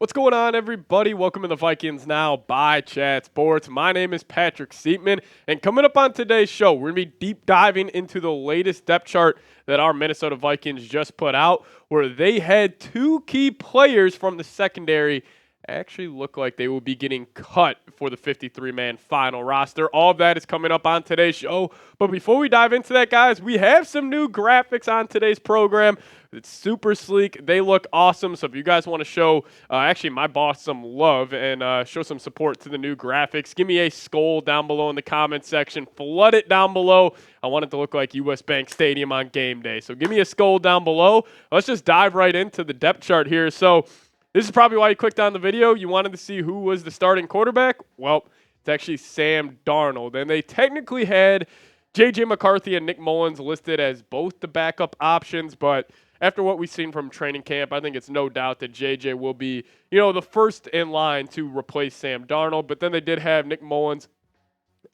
What's going on, everybody? Welcome to the Vikings Now by Chat Sports. My name is Patrick Siepman, and coming up on today's show, we're going to be deep diving into the latest depth chart that our Minnesota Vikings just put out, where they had two key players from the secondary actually look like they will be getting cut for the 53-man final roster. All of that is coming up on today's show. But before we dive into that, guys, we have some new graphics on today's program. It's super sleek. They look awesome. So if you guys want to show, actually, my boss some love and show some support to the new graphics, give me a SKOL down below in the comment section. Flood it down below. I want it to look like US Bank Stadium on game day. So give me a SKOL down below. Let's just dive right into the depth chart here. So this is probably why you clicked on the video. You wanted to see who was the starting quarterback. Well, it's actually Sam Darnold. And they technically had J.J. McCarthy and Nick Mullins listed as both the backup options. But after what we've seen from training camp, I think it's no doubt that J.J. will be, the first in line to replace Sam Darnold. But then they did have Nick Mullins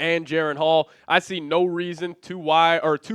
and Jaren Hall. I see no reason to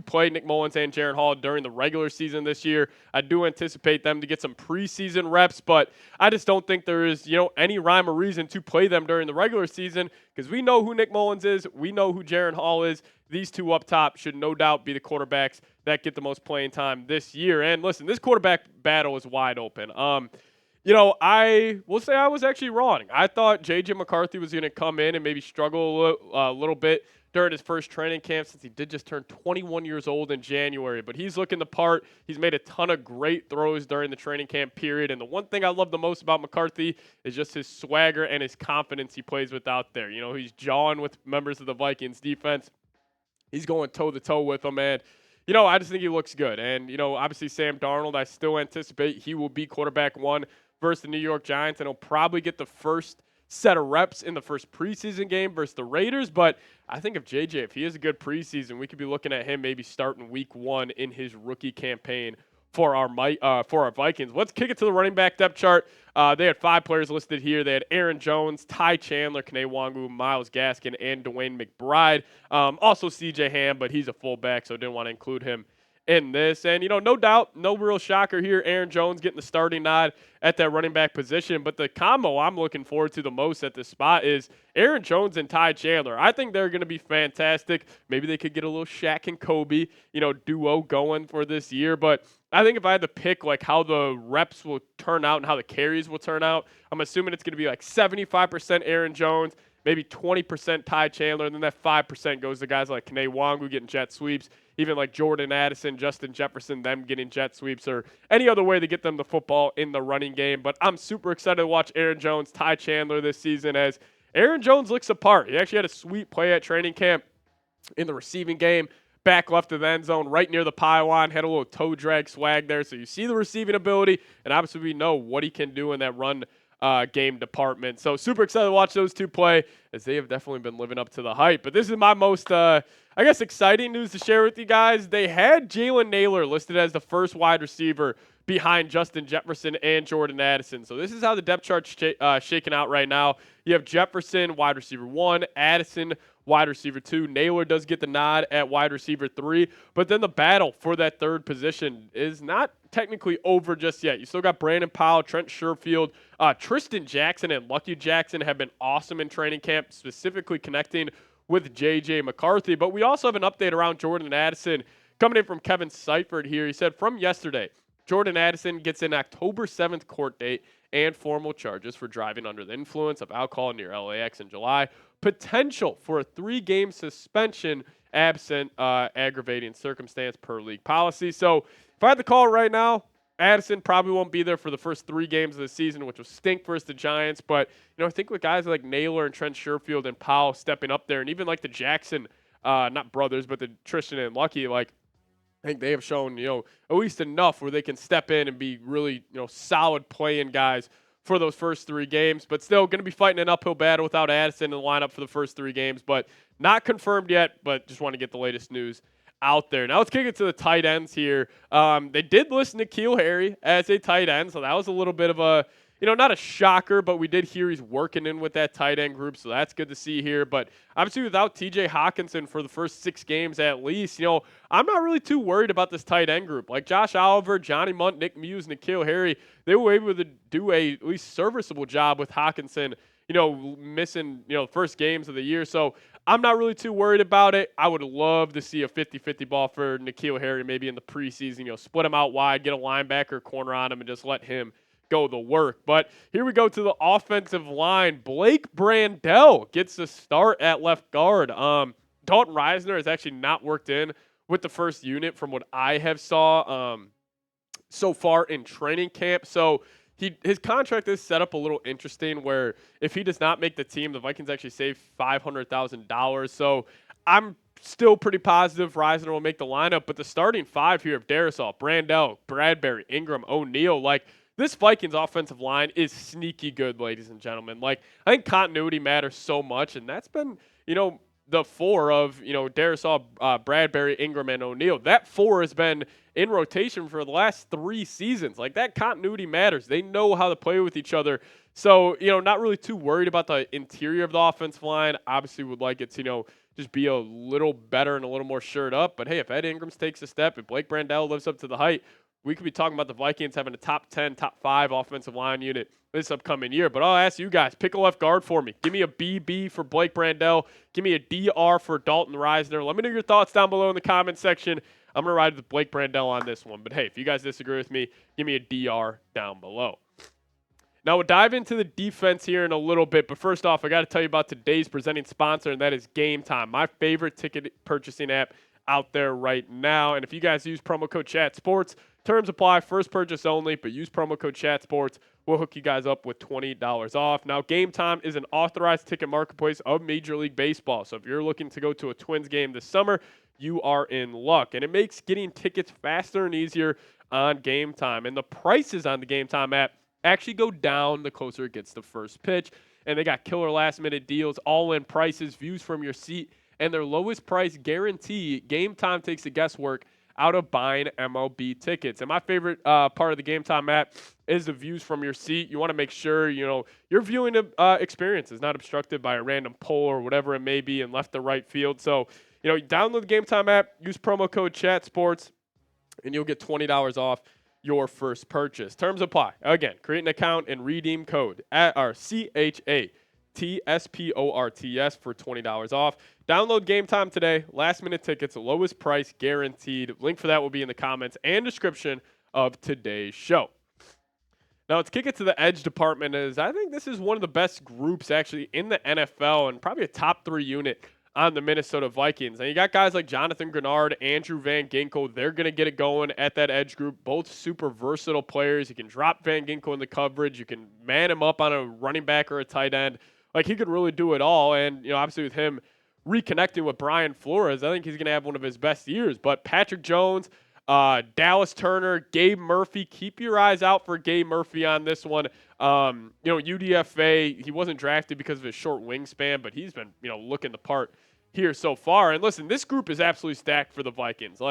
play Nick Mullins and Jaren Hall during the regular season this year. I do anticipate them to get some preseason reps, but I just don't think there is, any rhyme or reason to play them during the regular season because we know who Nick Mullins is. We know who Jaren Hall is. These two up top should no doubt be the quarterbacks that get the most playing time this year. And listen, this quarterback battle is wide open. I will say I was actually wrong. I thought J.J. McCarthy was going to come in and maybe struggle a little bit during his first training camp since he did just turn 21 years old in January. But he's looking the part. He's made a ton of great throws during the training camp period. And the one thing I love the most about McCarthy is just his swagger and his confidence he plays with out there. He's jawing with members of the Vikings defense. He's going toe-to-toe with them, and I just think he looks good. And, obviously Sam Darnold, I still anticipate he will be quarterback one versus the New York Giants, and he'll probably get the first set of reps in the first preseason game versus the Raiders. But I think if he has a good preseason, we could be looking at him maybe starting week one in his rookie campaign for our Vikings. Let's kick it to the running back depth chart. They had 5 players listed here. They had Aaron Jones, Ty Chandler, Kene Nwangwu, Myles Gaskin, and Dwayne McBride. Also CJ Ham, but he's a fullback, so didn't want to include him in this. And, no doubt, no real shocker here. Aaron Jones getting the starting nod at that running back position. But the combo I'm looking forward to the most at this spot is Aaron Jones and Ty Chandler. I think they're going to be fantastic. Maybe they could get a little Shaq and Kobe, duo going for this year. But I think if I had to pick how the reps will turn out and how the carries will turn out, I'm assuming it's going to be 75% Aaron Jones, maybe 20% Ty Chandler, and then that 5% goes to guys like Kene Nwangwu getting jet sweeps, even like Jordan Addison, Justin Jefferson, them getting jet sweeps, or any other way to get them the football in the running game. But I'm super excited to watch Aaron Jones, Ty Chandler this season as Aaron Jones looks apart. He actually had a sweet play at training camp in the receiving game, back left of the end zone, right near the pylon, had a little toe drag swag there. So you see the receiving ability, and obviously we know what he can do in that run game department. So super excited to watch those two play as they have definitely been living up to the hype. But this is my most, exciting news to share with you guys. They had Jalen Nailor listed as the first wide receiver behind Justin Jefferson and Jordan Addison. So this is how the depth chart's shaking out right now. You have Jefferson, wide receiver 1, Addison, wide receiver 2. Nailor does get the nod at wide receiver 3, but then the battle for that third position is not technically over just yet. You still got Brandon Powell, Trent Sherfield, Tristan Jackson, and Lucky Jackson have been awesome in training camp, specifically connecting with J.J. McCarthy. But we also have an update around Jordan Addison coming in from Kevin Seifert here. He said from yesterday, Jordan Addison gets an October 7th court date and formal charges for driving under the influence of alcohol near LAX in July. Potential for a 3-game suspension absent aggravating circumstance per league policy. So if I had to call it right now, Addison probably won't be there for the first 3 games of the season, which will stink versus the Giants. But, I think with guys like Nailor and Trent Sherfield and Powell stepping up there, and even like the Jackson, not brothers, but the Tristan and Lucky, I think they have shown, at least enough where they can step in and be really, solid playing guys for those first 3 games. But still going to be fighting an uphill battle without Addison in the lineup for the first 3 games. But not confirmed yet, but just want to get the latest news out there. Now let's kick it to the tight ends here. They did list N'Keal Harry as a tight end, so that was a little bit of a, not a shocker, but we did hear he's working in with that tight end group, so that's good to see here. But obviously without TJ Hawkinson for the first 6 games at least, I'm not really too worried about this tight end group. Like Josh Oliver, Johnny Munt, Nick Muse, N'Keal Harry, they were able to do a at least serviceable job with Hawkinson, missing, first games of the year. So I'm not really too worried about it. I would love to see a 50-50 ball for N'Keal Harry maybe in the preseason, split him out wide, get a linebacker corner on him, and just let him go the work. But here we go to the offensive line. Blake Brandel gets the start at left guard. Dalton Risner has actually not worked in with the first unit from what I have saw so far in training camp. So his contract is set up a little interesting where if he does not make the team, the Vikings actually save $500,000. So I'm still pretty positive Risner will make the lineup. But the starting 5 here of Darrisaw, Brandel, Bradbury, Ingram, O'Neal, this Vikings offensive line is sneaky good, ladies and gentlemen. I think continuity matters so much, and that's been, the 4 of, Darrisaw, Bradbury, Ingram, and O'Neal. That 4 has been in rotation for the last 3 seasons. That continuity matters. They know how to play with each other. So, not really too worried about the interior of the offensive line. Obviously would like it to, just be a little better and a little more shored up. But, hey, if Ed Ingram takes a step, if Blake Brandel lives up to the height, we could be talking about the Vikings having a top 10, top 5 offensive line unit this upcoming year. But I'll ask you guys, pick a left guard for me. Give me a BB for Blake Brandel. Give me a DR for Dalton Risner. Let me know your thoughts down below in the comment section. I'm going to ride with Blake Brandel on this one. But, hey, if you guys disagree with me, give me a DR down below. Now, we'll dive into the defense here in a little bit. But first off, I got to tell you about today's presenting sponsor, and that is Game Time, my favorite ticket purchasing app out there right now. And if you guys use promo code ChatSports, terms apply, first purchase only, but use promo code ChatSports. We'll hook you guys up with $20 off. Now, Game Time is an authorized ticket marketplace of Major League Baseball. So if you're looking to go to a Twins game this summer, you are in luck. And it makes getting tickets faster and easier on Game Time. And the prices on the Game Time app actually go down the closer it gets to first pitch. And they got killer last-minute deals, all-in prices, views from your seat, and their lowest price guarantee. Game Time takes the guesswork out of buying MLB tickets. And my favorite part of the Game Time app is the views from your seat. You want to make sure, your viewing experience is not obstructed by a random pole or whatever it may be in left or right field. So, download the Game Time app, use promo code ChatSports, and you'll get $20 off your first purchase. Terms apply. Again, create an account and redeem code at our CHATSPORTS for $20 off. Download Game Time today. Last minute tickets, lowest price guaranteed. Link for that will be in the comments and description of today's show. Now, let's kick it to the edge department. I think this is one of the best groups actually in the NFL and probably a top 3 unit on the Minnesota Vikings. And you got guys like Jonathan Grenard, Andrew Van Ginkel. They're going to get it going at that edge group. Both super versatile players. You can drop Van Ginkel in the coverage. You can man him up on a running back or a tight end. He could really do it all. And, obviously with him reconnecting with Brian Flores, I think he's going to have one of his best years. But Patrick Jones, Dallas Turner, Gabe Murphy, keep your eyes out for Gabe Murphy on this one. UDFA, he wasn't drafted because of his short wingspan, but he's been, looking the part here so far. And listen, this group is absolutely stacked for the Vikings.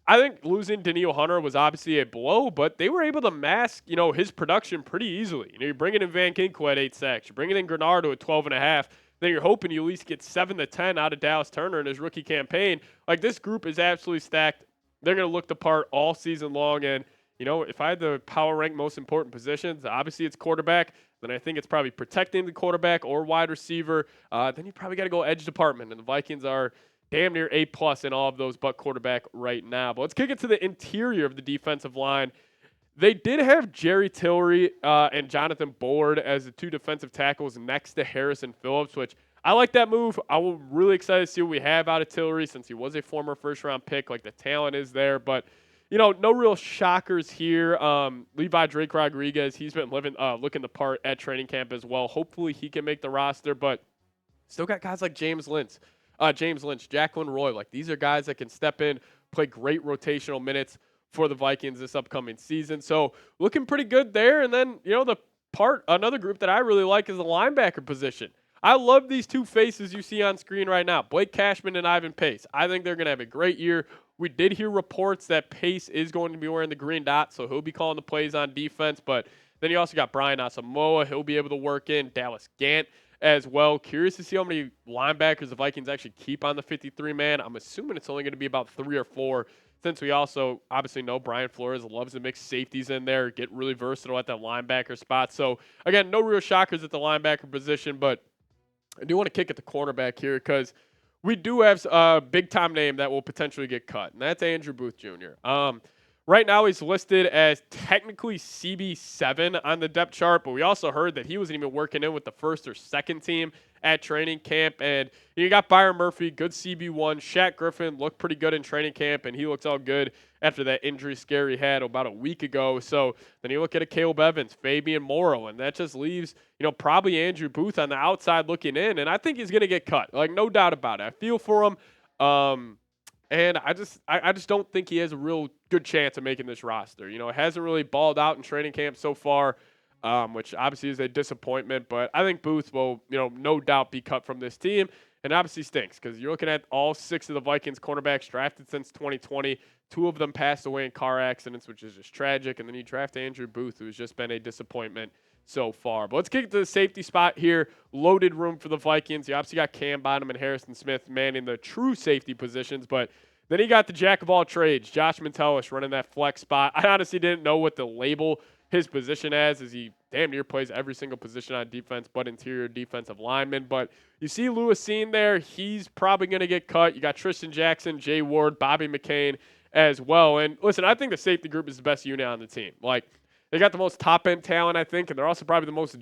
I think losing Danielle Hunter was obviously a blow, but they were able to mask, his production pretty easily. You're bringing in Van Ginkel at 8 sacks. You're bringing in Grenardo at 12.5. Then you're hoping you at least get 7 to 10 out of Dallas Turner in his rookie campaign. This group is absolutely stacked. They're going to look the part all season long. And, if I had to power rank most important positions, obviously it's quarterback. Then I think it's probably protecting the quarterback or wide receiver. Then you probably got to go edge department. And the Vikings are damn near A+ in all of those but quarterback right now. But let's kick it to the interior of the defensive line. They did have Jerry Tillery and Jonathan Bullard as the 2 defensive tackles next to Harrison Phillips, which I like that move. I'm really excited to see what we have out of Tillery since he was a former first-round pick. The talent is there. But, no real shockers here. Levi Drake Rodriguez, he's been looking the part at training camp as well. Hopefully he can make the roster. But still got guys like James Lynch, Jacqueline Roy. These are guys that can step in, play great rotational minutes for the Vikings this upcoming season. So looking pretty good there. And then, another group that I really like is the linebacker position. I love these 2 faces you see on screen right now, Blake Cashman and Ivan Pace. I think they're going to have a great year. We did hear reports that Pace is going to be wearing the green dot, so he'll be calling the plays on defense. But Then you also got Brian Asamoah. He'll be able to work in. Dallas Gant as well. Curious to see how many linebackers the Vikings actually keep on the 53-man. I'm assuming it's only going to be about 3 or 4, since we also obviously know Brian Flores loves to mix safeties in there, get really versatile at that linebacker spot. So, again, no real shockers at the linebacker position, but I do want to kick at the cornerback here because we do have a big-time name that will potentially get cut, and that's Andrew Booth Jr. Right now, he's listed as technically CB7 on the depth chart, but we also heard that he wasn't even working in with the first or second team at training camp. And you got Byron Murphy, good CB1. Shaq Griffin looked pretty good in training camp, and he looks all good after that injury scare he had about a week ago. So then you look at a Caleb Evans, Fabian Morrow, and that just leaves, probably Andrew Booth on the outside looking in. And I think he's going to get cut, like no doubt about it. I feel for him. And I just don't think he has a real good chance of making this roster. Hasn't really balled out in training camp so far, which obviously is a disappointment. But I think Booth will, no doubt be cut from this team. And obviously stinks because you're looking at all 6 of the Vikings cornerbacks drafted since 2020. 2 of them passed away in car accidents, which is just tragic. And then you draft Andrew Booth, who's just been a disappointment so far. But let's kick it to the safety spot here. Loaded room for the Vikings. You obviously got Cam Bottom and Harrison Smith manning the true safety positions, but then he got the jack of all trades, Josh Metellus, running that flex spot. I honestly didn't know what to label his position as he damn near plays every single position on defense but interior defensive lineman. But you see Lewis Seen there. He's probably going to get cut. You got Tristan Jackson, Jay Ward, Bobby McCain as well. And listen, I think the safety group is the best unit on the team. They got the most top-end talent, I think, and they're also probably the most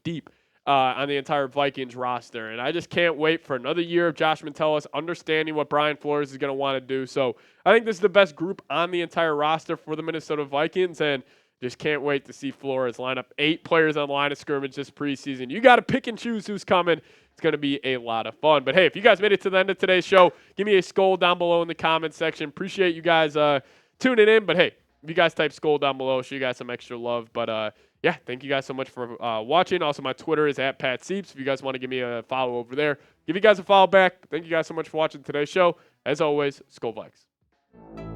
deep on the entire Vikings roster. And I just can't wait for another year of Josh Metellus understanding what Brian Flores is going to want to do. So I think this is the best group on the entire roster for the Minnesota Vikings, and just can't wait to see Flores line up 8 players on the line of scrimmage this preseason. You got to pick and choose who's coming. It's going to be a lot of fun. But, hey, if you guys made it to the end of today's show, give me a SKOL down below in the comments section. Appreciate you guys tuning in. But, hey, if you guys type SKOL down below, show you guys some extra love. But, yeah, thank you guys so much for watching. Also, my Twitter is @PatSieps. If you guys want to give me a follow over there, give you guys a follow back. Thank you guys so much for watching today's show. As always, SKOL Vikes.